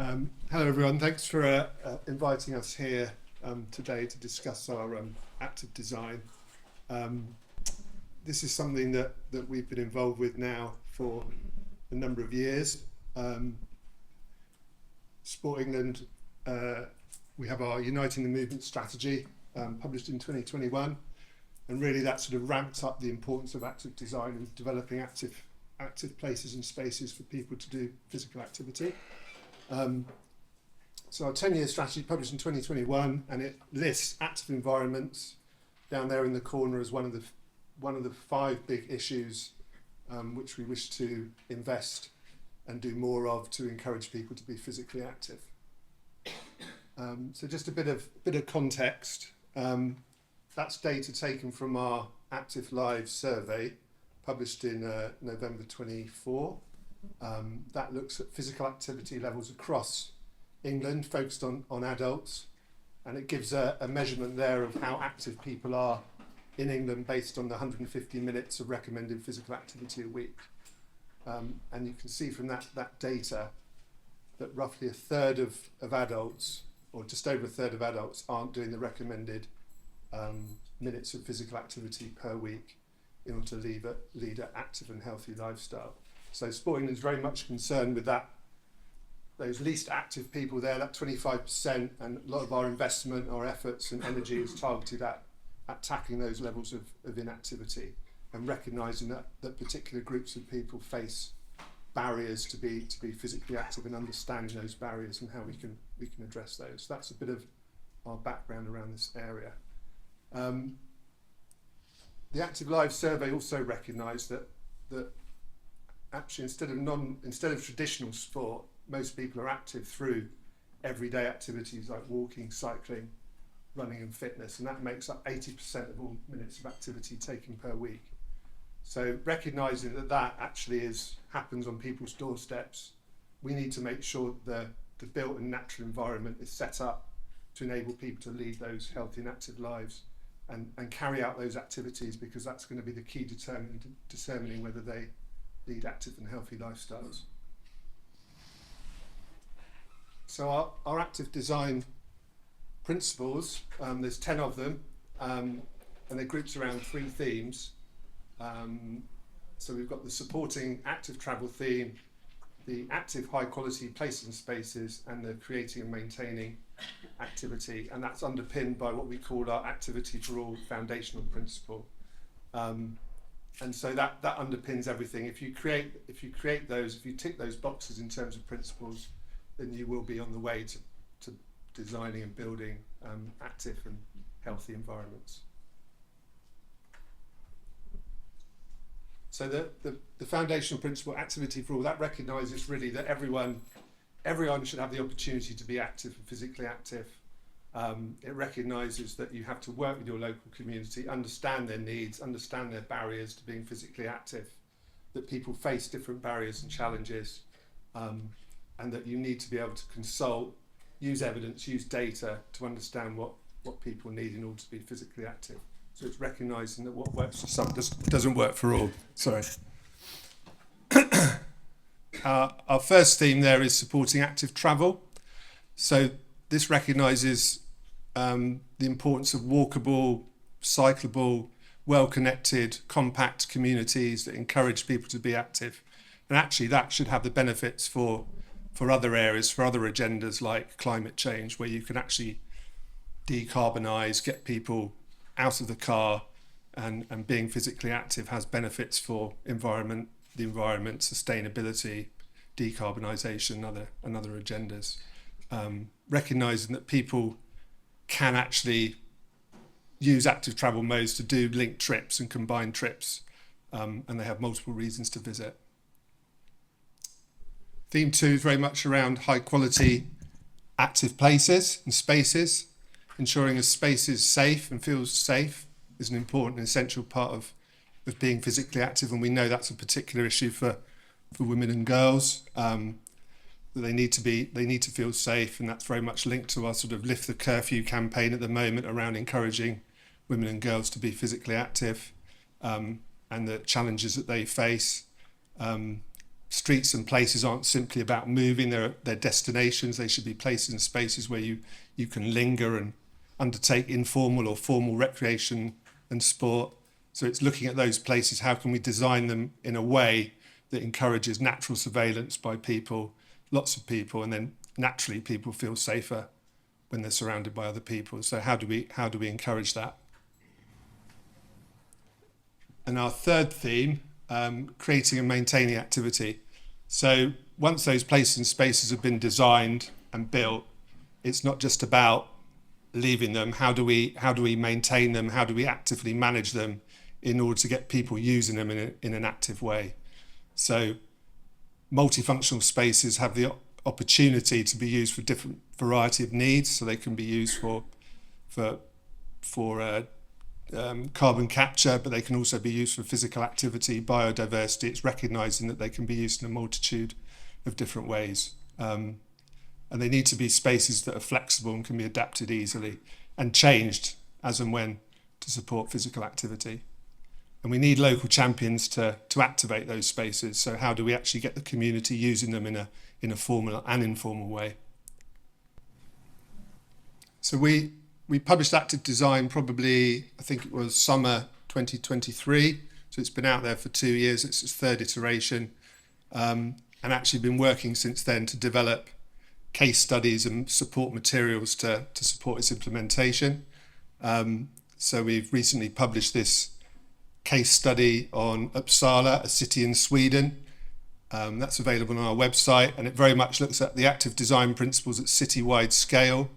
Hello everyone, thanks for inviting us here today to discuss our active design. This is something that we've been involved with now for a number of years. Sport England, we have our Uniting the Movement strategy published in 2021, and really that sort of ramped up the importance of active design and developing active places and spaces for people to do physical activity. So our 10-year strategy published in 2021, and it lists active environments down there in the corner as one of the 5 big issues which we wish to invest and do more of to encourage people to be physically active. So just a bit of context. That's data taken from our Active Lives survey published in November 24. That looks at physical activity levels across England, focused on adults, and it gives a measurement there of how active people are in England based on the 150 minutes of recommended physical activity a week. And you can see from that data that roughly a third of adults, or just over a third of adults, aren't doing the recommended minutes of physical activity per week in order to lead an active and healthy lifestyle. So Sport England is very much concerned with those least active people there, that 25%, and a lot of our investment, our efforts and energy is targeted at tackling those levels of inactivity and recognising that particular groups of people face barriers to be physically active, and understanding those barriers and how we can address those. So that's a bit of our background around this area. The Active Lives survey also recognised that actually instead of traditional sport, most people are active through everyday activities like walking, cycling, running and fitness, and that makes up 80% of all minutes of activity taken per week. So recognising that actually happens on people's doorsteps, we need to make sure the built and natural environment is set up to enable people to lead those healthy and active lives and carry out those activities, because that's going to be the key determining whether they lead active and healthy lifestyles. So our active design principles, there's 10 of them, and they're grouped around 3 themes. So we've got the supporting active travel theme, the active high quality places and spaces, and the creating and maintaining activity, and that's underpinned by what we call our activity for all foundational principle. And so that underpins everything. If you tick those boxes in terms of principles, then you will be on the way to designing and building active and healthy environments. So the foundational principle, activity for all, that recognises really that everyone should have the opportunity to be active and physically active. It recognises that you have to work with your local community, understand their needs, understand their barriers to being physically active, that people face different barriers and challenges, and that you need to be able to consult, use evidence, use data to understand what people need in order to be physically active. So it's recognising that what works for some doesn't work for all. Sorry. Our first theme there is supporting active travel. So this recognises the importance of walkable, cyclable, well-connected, compact communities that encourage people to be active. And actually that should have the benefits for other areas, for other agendas like climate change, where you can actually decarbonise, get people out of the car, and being physically active has benefits for the environment, sustainability, decarbonisation, and other agendas. Recognising that people can actually use active travel modes to do linked trips and combined trips, and they have multiple reasons to visit. Theme 2 is very much around high quality active places and spaces. Ensuring a space is safe and feels safe is an important and essential part of being physically active, and we know that's a particular issue for women and girls. They need to feel safe, and that's very much linked to our sort of Lift the Curfew campaign at the moment around encouraging women and girls to be physically active, and the challenges that they face. streets and places aren't simply about moving, they're destinations. They should be places and spaces where you can linger and undertake informal or formal recreation and sport. So it's looking at those places, how can we design them in a way that encourages natural surveillance by people, lots of people, and then naturally people feel safer when they're surrounded by other people. So how do we encourage that? And our third theme, creating and maintaining activity. So once those places and spaces have been designed and built, it's not just about leaving them. How do we maintain them? How do we actively manage them in order to get people using them in an active way? So multifunctional spaces have the opportunity to be used for different variety of needs. So they can be used for carbon capture, but they can also be used for physical activity, biodiversity. It's recognising that they can be used in a multitude of different ways. And they need to be spaces that are flexible and can be adapted easily and changed as and when to support physical activity. And we need local champions to activate those spaces. So how do we actually get the community using them in a formal and informal way? So we published Active Design probably, I think it was summer 2023. So it's been out there for 2 years. It's its third iteration, and actually been working since then to develop case studies and support materials to support its implementation. So we've recently published this case study on Uppsala, a city in Sweden. That's available on our website, and it very much looks at the active design principles at city-wide scale,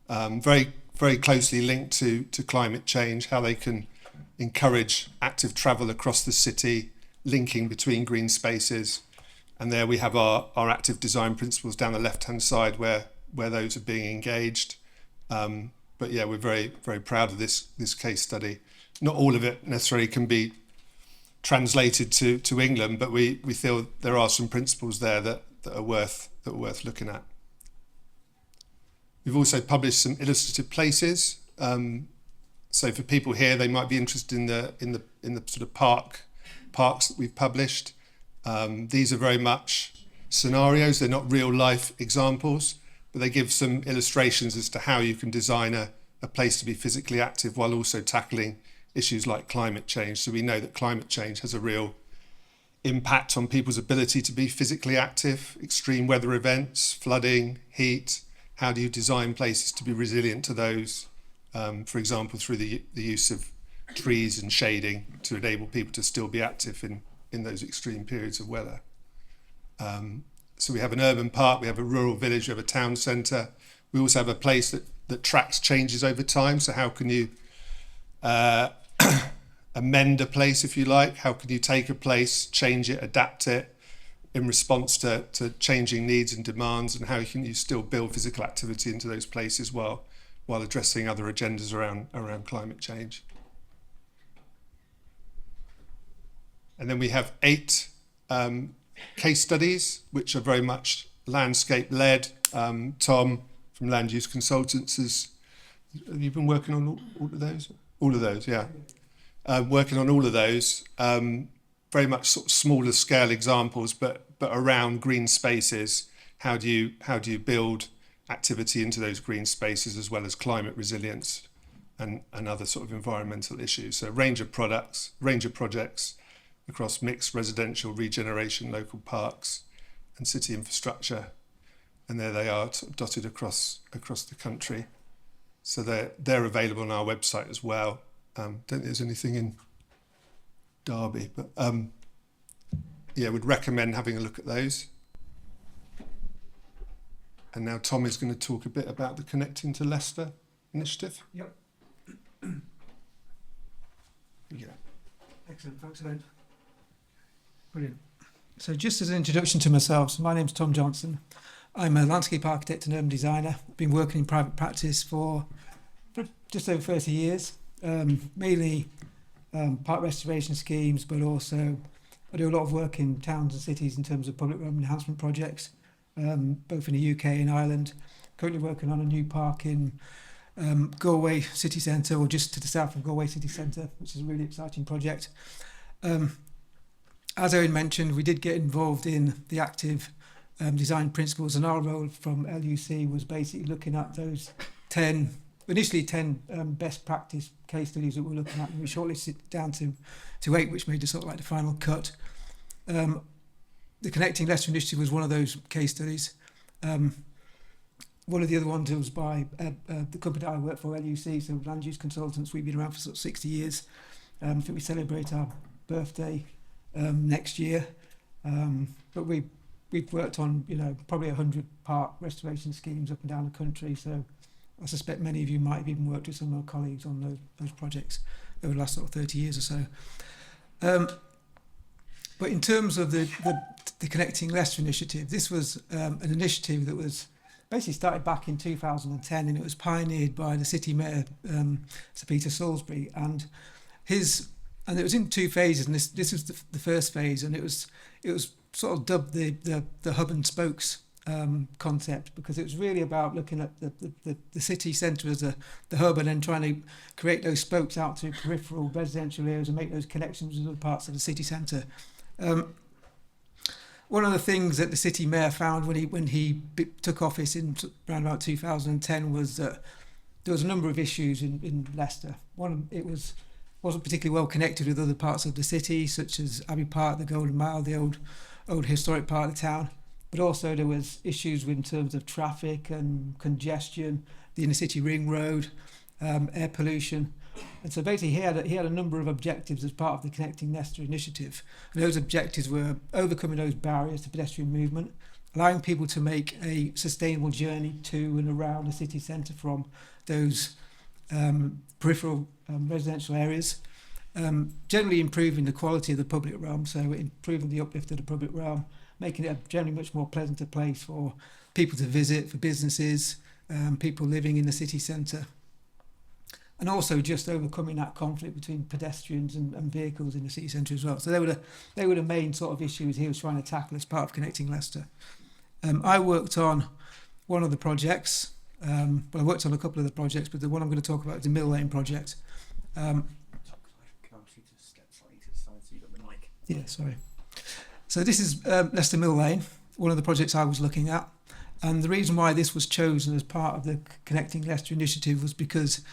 very closely linked to climate change, how they can encourage active travel across the city, linking between green spaces. And there we have our active design principles down the left-hand side where those are being engaged. But yeah, we're very, very proud of this case study. Not all of it necessarily can be translated to England, but we feel there are some principles there that are worth looking at. We've also published some illustrative places. So for people here, they might be interested in the sort of parks that we've published. These are very much scenarios. They're not real life examples, but they give some illustrations as to how you can design a place to be physically active while also tackling issues like climate change. So we know that climate change has a real impact on people's ability to be physically active, extreme weather events, flooding, heat. How do you design places to be resilient to those? For example, through the use of trees and shading to enable people to still be active in those extreme periods of weather. So we have an urban park, we have a rural village, we have a town centre. We also have a place that tracks changes over time. So how can you amend a place, if you like? How can you take a place, change it, adapt it in response to changing needs and demands, and how can you still build physical activity into those places while addressing other agendas around climate change? And then we have 8 case studies, which are very much landscape-led. Tom from Land Use Consultants have you been working on all of those? All of those, yeah. Working on all of those, very much sort of smaller scale examples, but around green spaces. How do you build activity into those green spaces, as well as climate resilience and other sort of environmental issues? So range of projects across mixed residential, regeneration, local parks and city infrastructure. And there they are, sort of dotted across the country. So they're available on our website as well. Don't think there's anything in Derby, but yeah, would recommend having a look at those. And now Tom is going to talk a bit about the Connecting to Leicester initiative. Yep. Yeah. Excellent, thanks, Owen. Brilliant. So just as an introduction to myself, so my name's Tom Jonson. I'm a landscape architect and urban designer. I've been working in private practice for just over 30 years, mainly park restoration schemes, but also I do a lot of work in towns and cities in terms of public realm enhancement projects, both in the UK and Ireland. Currently working on a new park in Galway City Centre, or just to the south of Galway City Centre, which is a really exciting project. as Owen mentioned, we did get involved in the active design principles, and our role from LUC was basically looking at those 10 best practice case studies that we're looking at, and we shortlisted it down to 8, which made the sort of like the final cut. The Connecting Leicester initiative was one of those case studies. One of the other ones was by the company that I work for, LUC, so Land Use Consultants. We've been around for sort of 60 years. I think we celebrate our birthday next year. But we've worked on, probably 100 park restoration schemes up and down the country. So I suspect many of you might have even worked with some of our colleagues on those projects over the last sort of 30 years or so. But in terms of the Connecting Leicester initiative, this was an initiative that was basically started back in 2010, and it was pioneered by the city mayor, Sir Peter Salisbury, and it was in 2 phases, and this was the first phase, and it was sort of dubbed the hub and spokes concept, because it was really about looking at the city centre as the hub, and then trying to create those spokes out to peripheral residential areas and make those connections with other parts of the city centre. One of the things that the city mayor found when he took office in around about 2010 was that there was a number of issues in Leicester. One, it wasn't particularly well connected with other parts of the city, such as Abbey Park, the Golden Mile, the old historic part of the town. But also there was issues in terms of traffic and congestion, the inner city ring road, air pollution. And so basically he had a number of objectives as part of the Connecting Leicester initiative. And those objectives were overcoming those barriers to pedestrian movement, allowing people to make a sustainable journey to and around the city centre from those peripheral residential areas, generally improving the quality of the public realm, so improving the uplift of the public realm, making it a generally much more pleasanter place for people to visit, for businesses, people living in the city centre. And also just overcoming that conflict between pedestrians and vehicles in the city centre as well. So they were the main sort of issues he was trying to tackle as part of Connecting Leicester. I worked on one of the projects. I worked on a couple of the projects, but the one I'm going to talk about is the Mill Lane project. Can I ask you to step slightly to the side so you've got the mic? Yeah, sorry. So this is Leicester Mill Lane, one of the projects I was looking at. And the reason why this was chosen as part of the Connecting Leicester initiative was because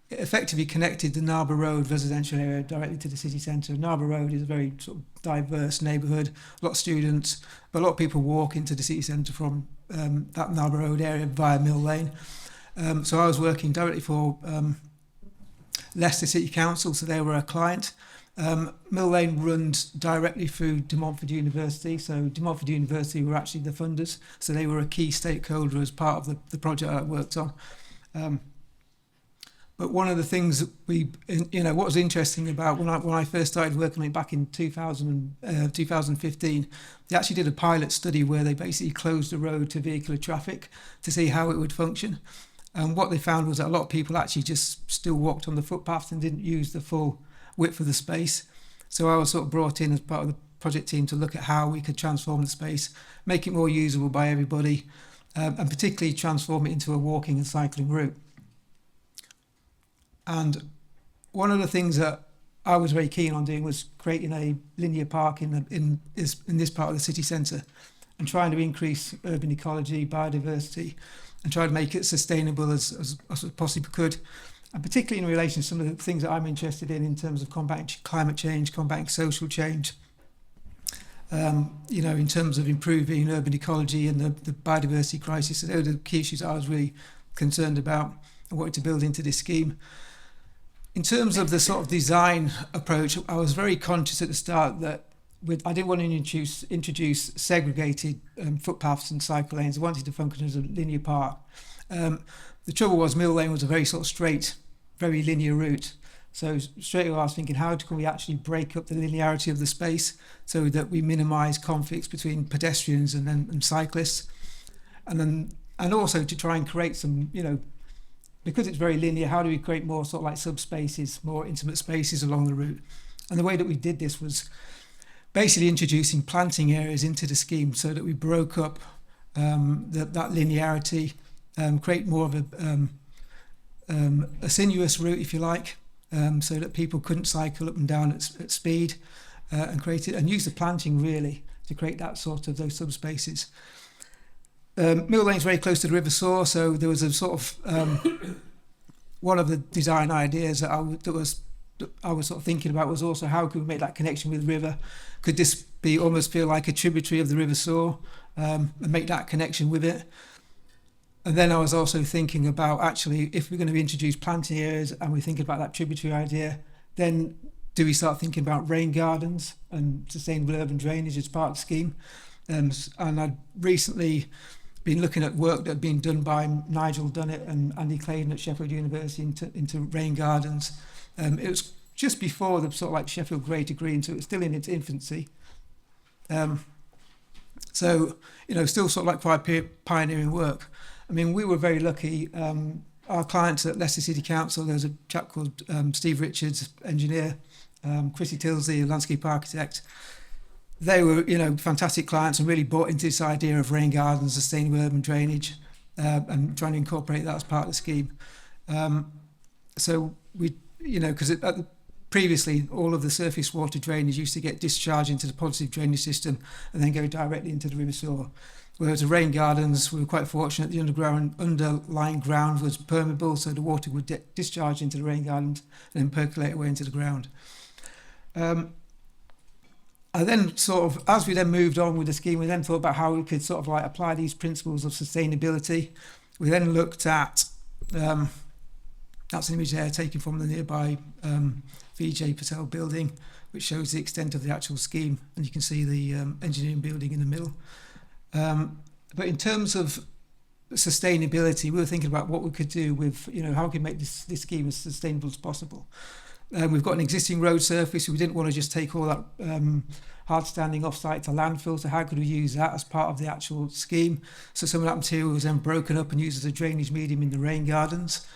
it effectively connected the Narborough Road residential area directly to the city centre. Narborough Road is a very sort of diverse neighbourhood, a lot of students, but a lot of people walk into the city centre from that Narborough Road area via Mill Lane. So I was working directly for Leicester City Council, so they were a client. Mill Lane runs directly through De Montfort University, so De Montfort University were actually the funders, so they were a key stakeholder as part of the project I worked on. But one of the things that what was interesting about when I first started working on it back in 2015, they actually did a pilot study where they basically closed the road to vehicular traffic to see how it would function. And what they found was that a lot of people actually just still walked on the footpaths and didn't use the full width of the space. So I was sort of brought in as part of the project team to look at how we could transform the space, make it more usable by everybody, and particularly transform it into a walking and cycling route. And one of the things that I was very keen on doing was creating a linear park in this part of the city centre, and trying to increase urban ecology, biodiversity, and try to make it sustainable as possibly could. And particularly in relation to some of the things that I'm interested in terms of combating climate change, combating social change, in terms of improving urban ecology and the biodiversity crisis. So those are the key issues I was really concerned about and wanted to build into this scheme. In terms of the sort of design approach, I was very conscious at the start that I didn't want to introduce segregated footpaths and cycle lanes. I wanted to function as a linear park. The trouble was Mill Lane was a very sort of straight, very linear route. So straight away I was thinking, how can we actually break up the linearity of the space so that we minimise conflicts between pedestrians and cyclists, and also to try and create some, because it's very linear, how do we create more sort of like subspaces, more intimate spaces along the route? And the way that we did this was basically introducing planting areas into the scheme so that we broke up that linearity, create more of a sinuous route, if you like, so that people couldn't cycle up and down at speed, and create it and use the planting really to create that sort of those subspaces. Mill Lane's very close to the river source, so there was a sort of one of the design ideas that I was sort of thinking about was also how could we make that connection with the river? Could this be almost feel like a tributary of the River Soar, and make that connection with it? And then I was also thinking about actually if we're going to introduce planting areas and we're thinking about that tributary idea, then do we start thinking about rain gardens and sustainable urban drainage as part of the scheme? And I'd recently been looking at work that had been done by Nigel Dunnett and Andy Claydon at Sheffield University into rain gardens. It was just before the sort of like Sheffield Grey to Green, so it was still in its infancy. So, you know, still sort of like quite pioneering work. I mean, we were very lucky. Our clients at Leicester City Council, there was a chap called Steve Richards, engineer, Chrissy Tilsley, a landscape architect. They were, you know, fantastic clients and really bought into this idea of rain gardens, sustainable urban drainage, and trying to incorporate that as part of the scheme. So we, you know, because previously all of the surface water drainage used to get discharged into the positive drainage system and then go directly into the River Soar. Whereas the rain gardens, we were quite fortunate, the underlying ground was permeable, so the water would discharge into the rain gardens and then percolate away into the ground. And then sort of, as we then moved on with the scheme, we then thought about how we could sort of like apply these principles of sustainability. We then looked at, that's an image there taken from the nearby VJ Patel building, which shows the extent of the actual scheme, and you can see the engineering building in the middle. But in terms of sustainability, we were thinking about what we could do with, you know, how we could make this scheme as sustainable as possible. We've got an existing road surface, so we didn't want to just take all that hard standing off-site to landfill, so how could we use that as part of the actual scheme? So some of that material was then broken up and used as a drainage medium in the rain gardens.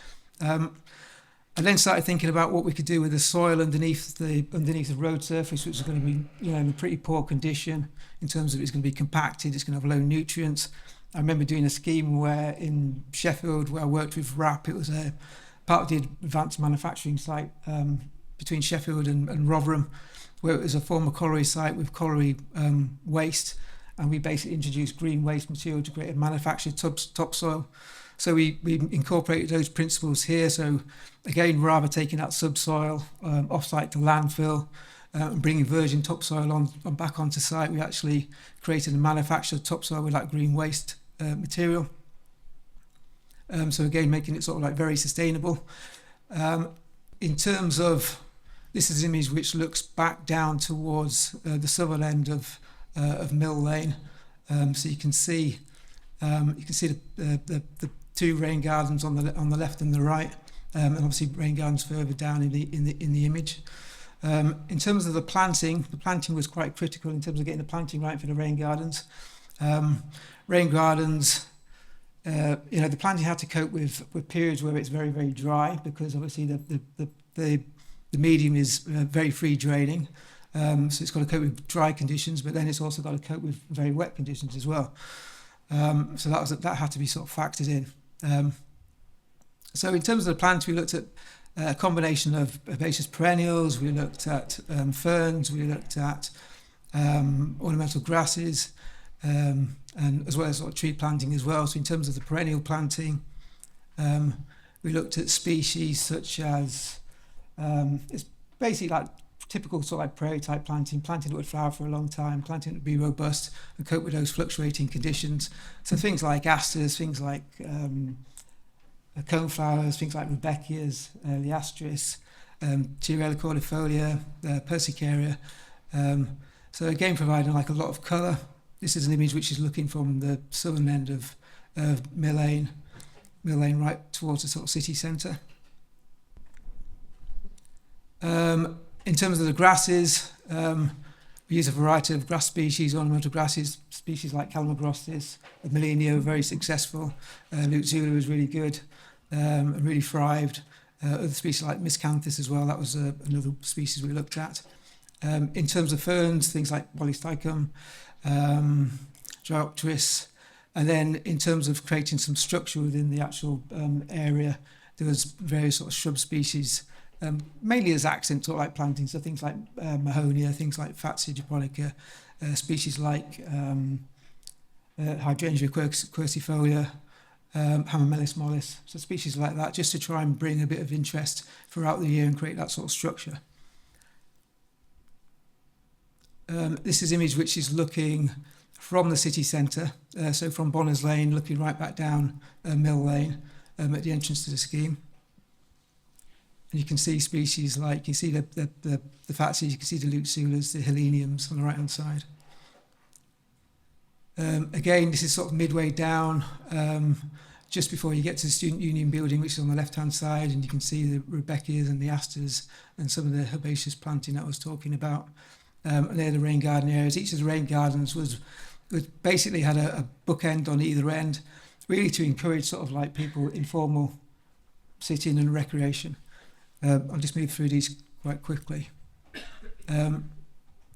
I then started thinking about what we could do with the soil underneath the road surface, which is going to be, you know, in a pretty poor condition in terms of it's going to be compacted, it's going to have low nutrients. I remember doing a scheme where in Sheffield, where I worked with RAP, it was a part of the advanced manufacturing site between Sheffield and Rotherham, where it was a former colliery site with colliery waste, and we basically introduced green waste material to create a manufactured topsoil. So we incorporated those principles here. So again, rather taking that subsoil off-site to landfill and bringing virgin topsoil on back onto site, we actually created a manufactured topsoil with that green waste material. So again, making it sort of like very sustainable. In terms of, this is an image which looks back down towards the southern end of Mill Lane. So you can see the two rain gardens on the left and the right, and obviously rain gardens further down in the image. In terms of the planting was quite critical in terms of getting the planting right for the rain gardens. Rain gardens, you know, the planting had to cope with periods where it's very, very dry, because obviously the medium is very free draining. So it's got to cope with dry conditions, but then it's also got to cope with very wet conditions as well. So that had to be sort of factored in. So in terms of the plants, we looked at a combination of herbaceous perennials, we looked at ferns, we looked at ornamental grasses, and as well as sort of tree planting as well. So in terms of the perennial planting, we looked at species such as, it's basically like typical sort of like prairie type planting that would flower for a long time, planting that would be robust and cope with those fluctuating conditions. So things like asters, things like coneflowers, things like rudbeckias, the astris, Tiarella cordifolia, persicaria. So again, providing like a lot of colour. This is an image which is looking from the southern end of Mill Lane right towards the sort of city centre. In terms of the grasses, we use a variety of grass species, ornamental grasses, species like Calamagrostis, Melinio, very successful. LUC was really good and really thrived. Other species like Miscanthus as well, that was another species we looked at. In terms of ferns, things like Polystichum, Diopteris, and then in terms of creating some structure within the actual area, there was various sort of shrub species mainly as accent sort of like plantings, so things like Mahonia, things like Fatsia japonica, species like Hydrangea quercifolia, Hamamelis mollis, so species like that, just to try and bring a bit of interest throughout the year and create that sort of structure. This is an image which is looking from the city centre, so from Bonners Lane, looking right back down Mill Lane at the entrance to the scheme. And you can see species like, you see the Fatsias, you can see the LUC, the Heleniums on the right-hand side. Again, this is sort of midway down, just before you get to the Student Union building, which is on the left-hand side, and you can see the Rebecca's and the Asters and some of the herbaceous planting that I was talking about. And they're the rain garden areas. Each of the rain gardens was basically had a bookend on either end, really to encourage sort of like people, informal sitting and recreation. I'll just move through these quite quickly.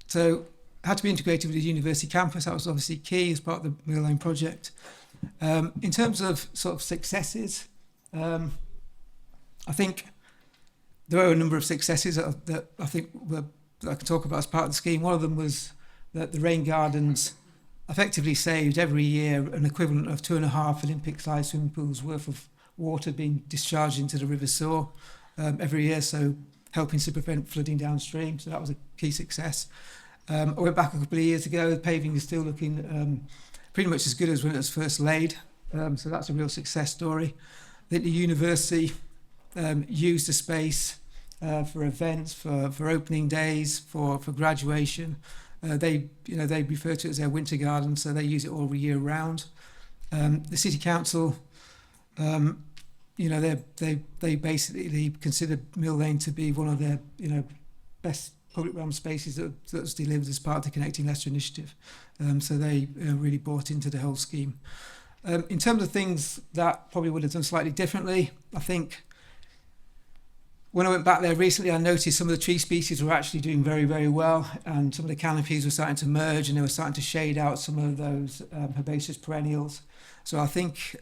So had to be integrated with the university campus. That was obviously key as part of the Mill Lane project. In terms of sort of successes, I think there are a number of successes that I think that I can talk about as part of the scheme. One of them was that the rain gardens effectively saved every year an equivalent of 2.5 Olympic-sized swimming pools worth of water being discharged into the River Soar every year, so helping to prevent flooding downstream. So that was a key success. I went back a couple of years ago. The paving is still looking pretty much as good as when it was first laid. So that's a real success story. I think the university used the space for events, for opening days, for graduation. They refer to it as their winter garden, so they use it all year round. The city council, they basically consider Mill Lane to be one of their best public realm spaces that's delivered as part of the Connecting Leicester initiative. So they really bought into the whole scheme. In terms of things that probably would have done slightly differently, I think when I went back there recently, I noticed some of the tree species were actually doing very, very well, and some of the canopies were starting to merge, and they were starting to shade out some of those herbaceous perennials. So I think,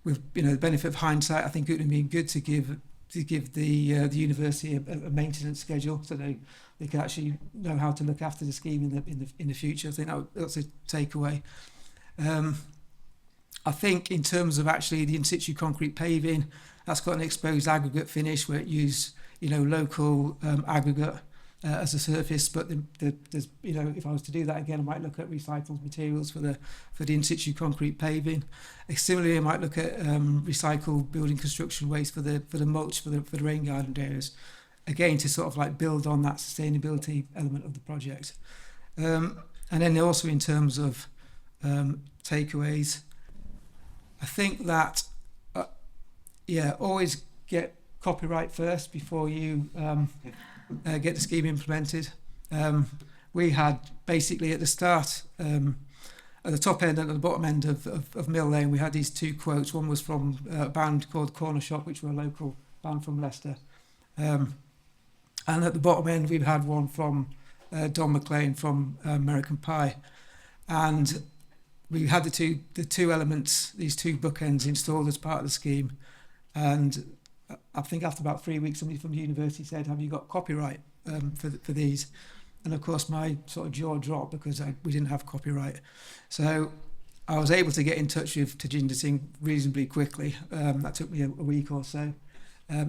with the benefit of hindsight, I think it would have been good to give the university a maintenance schedule, so they can actually know how to look after the scheme in the future. I think that's a takeaway. I think in terms of actually the in situ concrete paving, that's got an exposed aggregate finish where it used local aggregate as a surface. But there's if I was to do that again, I might look at recycled materials for the in situ concrete paving. Similarly, I might look at recycled building construction waste for the mulch for the rain garden areas. Again, to sort of like build on that sustainability element of the project. And then also in terms of takeaways, I think that always get copyright first before you get the scheme implemented. We had basically at the start, at the top end and at the bottom end of Mill Lane, we had these two quotes. One was from a band called Corner Shop, which were a local band from Leicester. And at the bottom end, we've had one from Don McLean from American Pie. And we had the two elements, these two bookends installed as part of the scheme. And I think after about 3 weeks, somebody from the university said, "Have you got copyright for these?" And of course, my sort of jaw dropped because we didn't have copyright. So I was able to get in touch with Tajinder Singh reasonably quickly. That took me a week or so.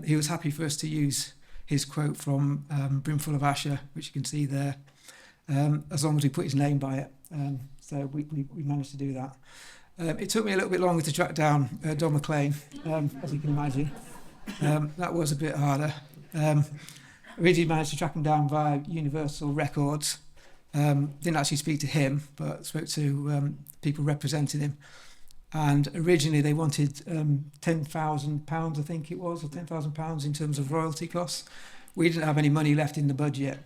He was happy for us to use his quote from Brimful of Asher, which you can see there, as long as we put his name by it. So we managed to do that. It took me a little bit longer to track down Don McLean, as you can imagine. That was a bit harder. Originally managed to track him down via Universal Records. Didn't actually speak to him, but spoke to people representing him. And originally they wanted £10,000, I think it was, or £10,000 in terms of royalty costs. We didn't have any money left in the budget.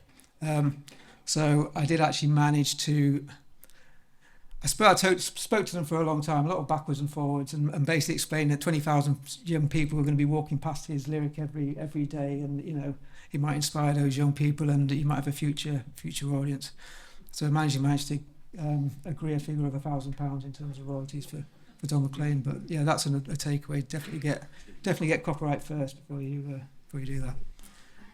So I did actually manage to... I spoke to them for a long time, a lot of backwards and forwards, and basically explained that 20,000 young people were going to be walking past his lyric every day, and he might inspire those young people, and he might have a future audience. So I managed to agree a figure of £1,000 in terms of royalties for Don McLean. But yeah, that's a takeaway. Definitely get copyright first before you do that.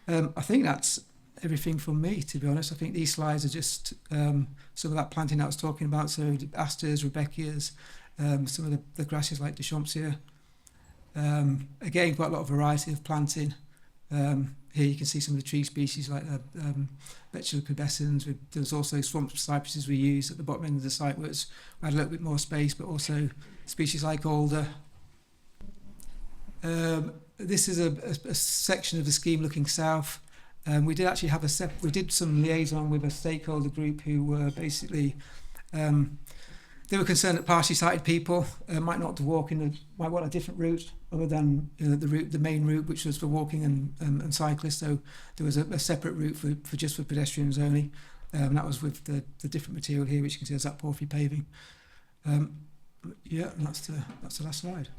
I think that's everything from me, to be honest. I think these slides are just some of that planting I was talking about, so asters, Rebeccias, some of the grasses like Deschampsia. Again, quite a lot of variety of planting. Here you can see some of the tree species like the Betula pubescens. There's also swamp cypresses we use at the bottom end of the site where we had a little bit more space, but also species like alder. This is a section of the scheme looking south. We did actually have we did some liaison with a stakeholder group who were basically they were concerned that partially sighted people might not might want a different route other than the main route, which was for walking and cyclists. So there was a separate route for just for pedestrians only. That was with the different material here, which you can see as that porphyry paving. Yeah, and that's the last slide.